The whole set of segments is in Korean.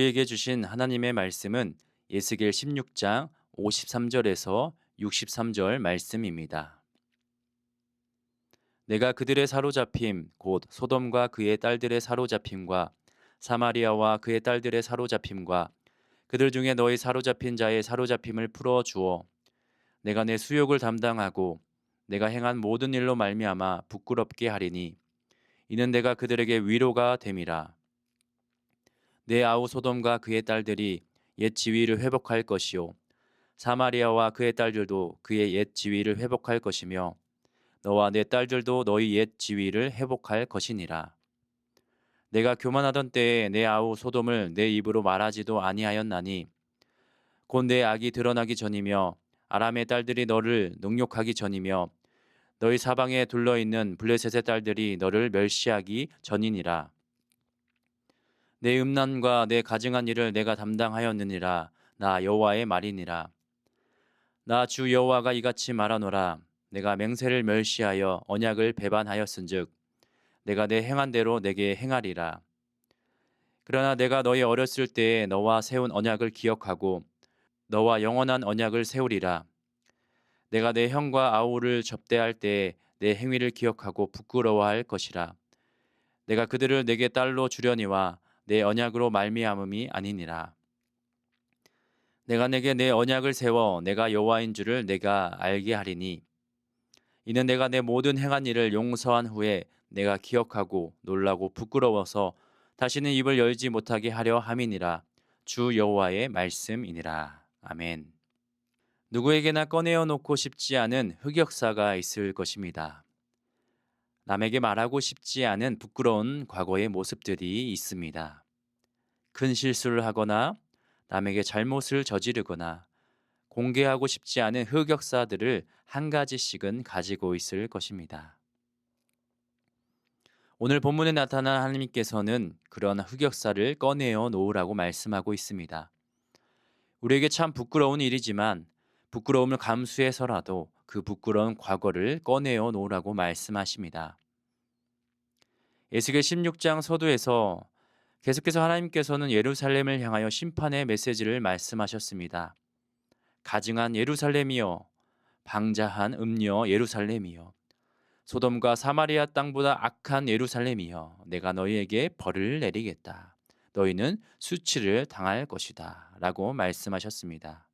우리에게 주신 하나님의 말씀은 예스겔 16장 53절에서 63절 말씀입니다. 내가 그들의 사로잡힘 곧 소돔과 그의 딸들의 사로잡힘과 사마리아와 그의 딸들의 사로잡힘과 그들 중에 너희 사로잡힌 자의 사로잡힘을 풀어 주어 내가 내 수욕을 담당하고 내가 행한 모든 일로 말미암아 부끄럽게 하리니 이는 내가 그들에게 위로가 됨이라. 내 아우 소돔과 그의 딸들이 옛 지위를 회복할 것이요 사마리아와 그의 딸들도 그의 옛 지위를 회복할 것이며 너와 내 딸들도 너희 옛 지위를 회복할 것이니라. 내가 교만하던 때에 내 아우 소돔을 내 입으로 말하지도 아니하였나니 곧 내 악이 드러나기 전이며 아람의 딸들이 너를 능욕하기 전이며 너희 사방에 둘러있는 블레셋의 딸들이 너를 멸시하기 전이니라. 내 음란과 내 가증한 일을 내가 담당하였느니라. 나 여호와의 말이니라. 나 주 여호와가 이같이 말하노라. 내가 맹세를 멸시하여 언약을 배반하였은즉 내가 내 행한 대로 내게 행하리라. 그러나 내가 너희 어렸을 때에 너와 세운 언약을 기억하고 너와 영원한 언약을 세우리라. 내가 내 형과 아우를 접대할 때에 내 행위를 기억하고 부끄러워할 것이라. 내가 그들을 내게 딸로 주려니와 내 언약으로 말미암음이 아니니라. 내가 내게 내 언약을 세워 내가 여호와인 줄을 내가 알게 하리니 이는 내가 내 모든 행한 일을 용서한 후에 내가 기억하고 놀라고 부끄러워서 다시는 입을 열지 못하게 하려 함이니라. 주 여호와의 말씀이니라. 아멘. 누구에게나 꺼내어 놓고 싶지 않은 흑역사가 있을 것입니다. 남에게 말하고 싶지 않은 부끄러운 과거의 모습들이 있습니다. 큰 실수를 하거나 남에게 잘못을 저지르거나 공개하고 싶지 않은 흑역사들을 한 가지씩은 가지고 있을 것입니다. 오늘 본문에 나타난 하나님께서는 그런 흑역사를 꺼내어 놓으라고 말씀하고 있습니다. 우리에게 참 부끄러운 일이지만 부끄러움을 감수해서라도 그 부끄러운 과거를 꺼내어 놓으라고 말씀하십니다. 에스겔 16장 서두에서 계속해서 하나님께서는 예루살렘을 향하여 심판의 메시지를 말씀하셨습니다. 가증한 예루살렘이여, 방자한 음녀 예루살렘이여, 소돔과 사마리아 땅보다 악한 예루살렘이여, 내가 너희에게 벌을 내리겠다. 너희는 수치를 당할 것이다. 라고 말씀하셨습니다.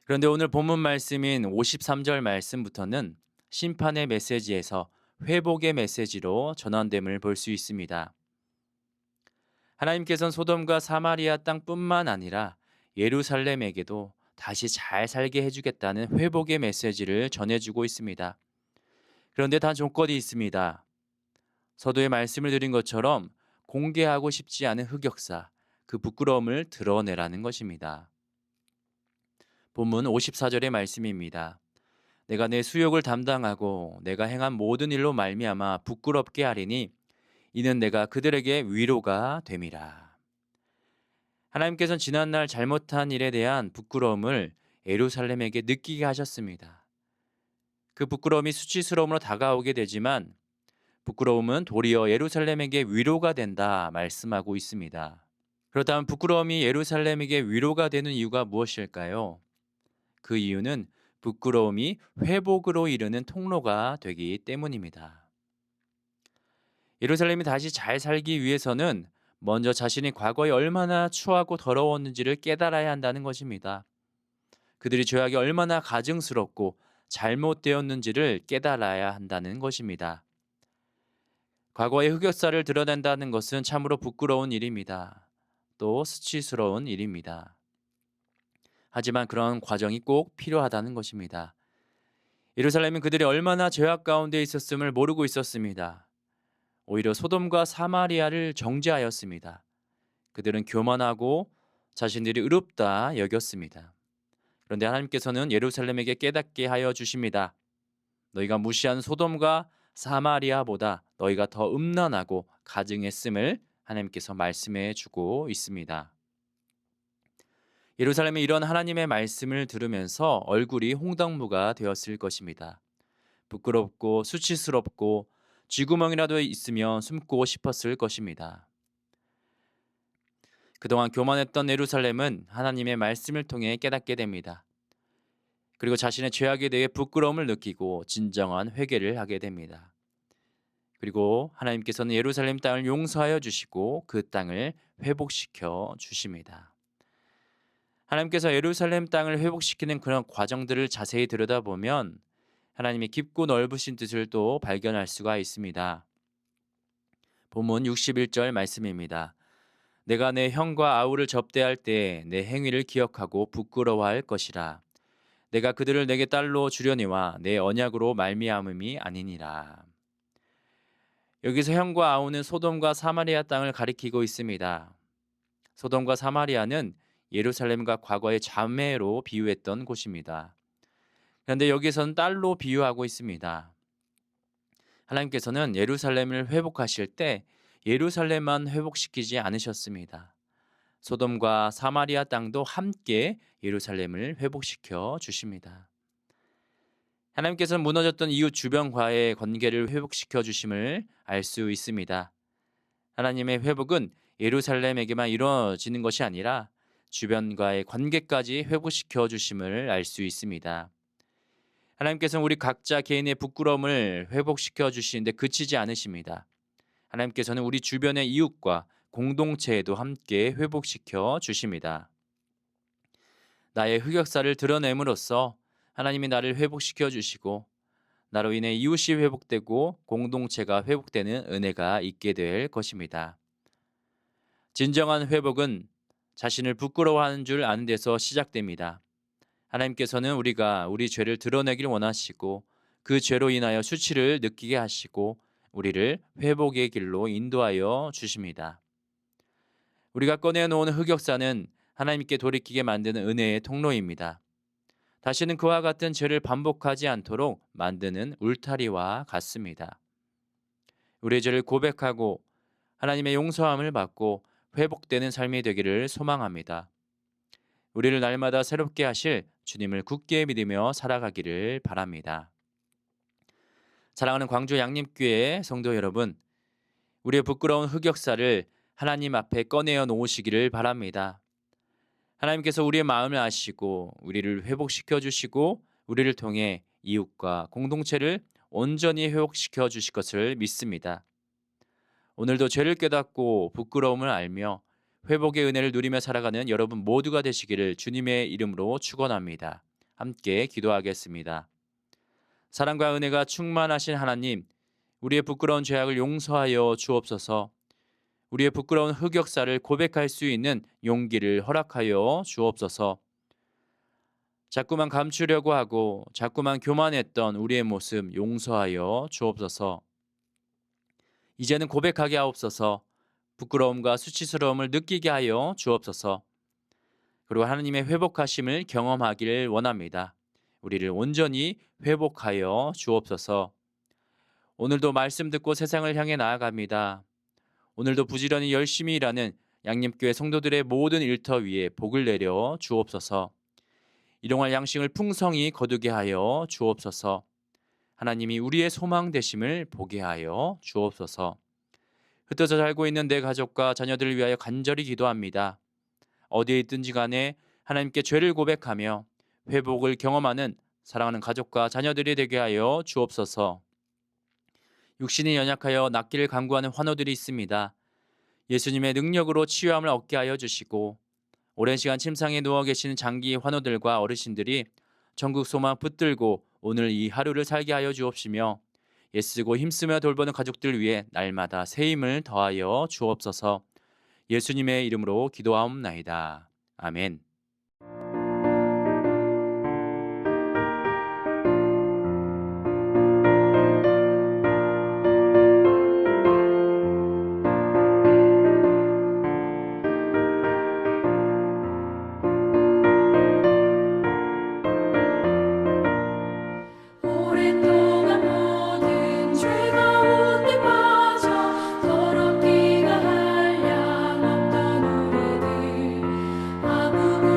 그런데 오늘 본문 말씀인 53절 말씀부터는 심판의 메시지에서 회복의 메시지로 전환됨을 볼 수 있습니다. 하나님께서는 소돔과 사마리아 땅뿐만 아니라 예루살렘에게도 다시 잘 살게 해주겠다는 회복의 메시지를 전해주고 있습니다. 그런데 단 조건이 있습니다. 서두에 말씀을 드린 것처럼 공개하고 싶지 않은 흑역사, 그 부끄러움을 드러내라는 것입니다. 본문 54절의 말씀입니다. 내가 내 수욕을 담당하고 내가 행한 모든 일로 말미암아 부끄럽게 하리니 이는 내가 그들에게 위로가 됨이라. 하나님께서는 지난날 잘못한 일에 대한 부끄러움을 예루살렘에게 느끼게 하셨습니다. 그 부끄러움이 수치스러움으로 다가오게 되지만 부끄러움은 도리어 예루살렘에게 위로가 된다 말씀하고 있습니다. 그렇다면 부끄러움이 예루살렘에게 위로가 되는 이유가 무엇일까요? 그 이유는 부끄러움이 회복으로 이르는 통로가 되기 때문입니다. 예루살렘이 다시 잘 살기 위해서는 먼저 자신이 과거에 얼마나 추하고 더러웠는지를 깨달아야 한다는 것입니다. 그들이 죄악이 얼마나 가증스럽고 잘못되었는지를 깨달아야 한다는 것입니다. 과거의 흑역사를 드러낸다는 것은 참으로 부끄러운 일입니다. 또 수치스러운 일입니다. 하지만 그런 과정이 꼭 필요하다는 것입니다. 예루살렘은 그들이 얼마나 죄악 가운데 있었음을 모르고 있었습니다. 오히려 소돔과 사마리아를 정죄하였습니다. 그들은 교만하고 자신들이 의롭다 여겼습니다. 그런데 하나님께서는 예루살렘에게 깨닫게 하여 주십니다. 너희가 무시한 소돔과 사마리아보다 너희가 더 음란하고 가증했음을 하나님께서 말씀해 주고 있습니다. 예루살렘이 이런 하나님의 말씀을 들으면서 얼굴이 홍당무가 되었을 것입니다. 부끄럽고 수치스럽고 쥐구멍이라도 있으면 숨고 싶었을 것입니다. 그동안 교만했던 예루살렘은 하나님의 말씀을 통해 깨닫게 됩니다. 그리고 자신의 죄악에 대해 부끄러움을 느끼고 진정한 회개를 하게 됩니다. 그리고 하나님께서는 예루살렘 땅을 용서하여 주시고 그 땅을 회복시켜 주십니다. 하나님께서 예루살렘 땅을 회복시키는 그런 과정들을 자세히 들여다보면 하나님의 깊고 넓으신 뜻을 또 발견할 수가 있습니다. 본문 61절 말씀입니다. 내가 내 형과 아우를 접대할 때 내 행위를 기억하고 부끄러워할 것이라. 내가 그들을 내게 딸로 주려니와 내 언약으로 말미암음이 아니니라. 여기서 형과 아우는 소돔과 사마리아 땅을 가리키고 있습니다. 소돔과 사마리아는 예루살렘과 과거의 자매로 비유했던 곳입니다. 그런데 여기서는 딸로 비유하고 있습니다. 하나님께서는 예루살렘을 회복하실 때 예루살렘만 회복시키지 않으셨습니다. 소돔과 사마리아 땅도 함께 예루살렘을 회복시켜 주십니다. 하나님께서는 무너졌던 이웃 주변과의 관계를 회복시켜 주심을 알 수 있습니다. 하나님의 회복은 예루살렘에게만 이루어지는 것이 아니라 주변과의 관계까지 회복시켜 주심을 알 수 있습니다. 하나님께서는 우리 각자 개인의 부끄러움을 회복시켜 주시는데 그치지 않으십니다. 하나님께서는 우리 주변의 이웃과 공동체에도 함께 회복시켜 주십니다. 나의 흑역사를 드러냄으로써 하나님이 나를 회복시켜 주시고 나로 인해 이웃이 회복되고 공동체가 회복되는 은혜가 있게 될 것입니다. 진정한 회복은 자신을 부끄러워하는 줄 아는 데서 시작됩니다. 하나님께서는 우리가 우리 죄를 드러내길 원하시고 그 죄로 인하여 수치를 느끼게 하시고 우리를 회복의 길로 인도하여 주십니다. 우리가 꺼내놓은 흑역사는 하나님께 돌이키게 만드는 은혜의 통로입니다. 다시는 그와 같은 죄를 반복하지 않도록 만드는 울타리와 같습니다. 우리의 죄를 고백하고 하나님의 용서함을 받고 회복되는 삶이 되기를 소망합니다. 우리를 날마다 새롭게 하실 주님을 굳게 믿으며 살아가기를 바랍니다. 사랑하는 광주 양림교회 성도 여러분, 우리의 부끄러운 흑역사를 하나님 앞에 꺼내어 놓으시기를 바랍니다. 하나님께서 우리의 마음을 아시고 우리를 회복시켜 주시고 우리를 통해 이웃과 공동체를 온전히 회복시켜 주실 것을 믿습니다. 오늘도 죄를 깨닫고 부끄러움을 알며 회복의 은혜를 누리며 살아가는 여러분 모두가 되시기를 주님의 이름으로 축원합니다. 함께 기도하겠습니다. 사랑과 은혜가 충만하신 하나님, 우리의 부끄러운 죄악을 용서하여 주옵소서. 우리의 부끄러운 흑역사를 고백할 수 있는 용기를 허락하여 주옵소서. 자꾸만 감추려고 하고 자꾸만 교만했던 우리의 모습 용서하여 주옵소서. 이제는 고백하게 하옵소서. 부끄러움과 수치스러움을 느끼게 하여 주옵소서. 그리고 하나님의 회복하심을 경험하기를 원합니다. 우리를 온전히 회복하여 주옵소서. 오늘도 말씀 듣고 세상을 향해 나아갑니다. 오늘도 부지런히 열심히 일하는 양림교회 성도들의 모든 일터 위에 복을 내려 주옵소서. 일용할 양식을 풍성히 거두게 하여 주옵소서. 하나님이 우리의 소망 되심을 보게 하여 주옵소서. 흩어져 살고 있는 내 가족과 자녀들을 위하여 간절히 기도합니다. 어디에 있든지 간에 하나님께 죄를 고백하며 회복을 경험하는 사랑하는 가족과 자녀들이 되게 하여 주옵소서. 육신이 연약하여 낫기를 간구하는 환우들이 있습니다. 예수님의 능력으로 치유함을 얻게 하여 주시고 오랜 시간 침상에 누워 계시는 장기 환우들과 어르신들이 전국 소망 붙들고 오늘 이 하루를 살게 하여 주옵시며 애쓰고 힘쓰며 돌보는 가족들 위해 날마다 새 힘을 더하여 주옵소서. 예수님의 이름으로 기도하옵나이다. 아멘. 더럽기가 한량 없던 우리들 아무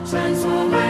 찬송을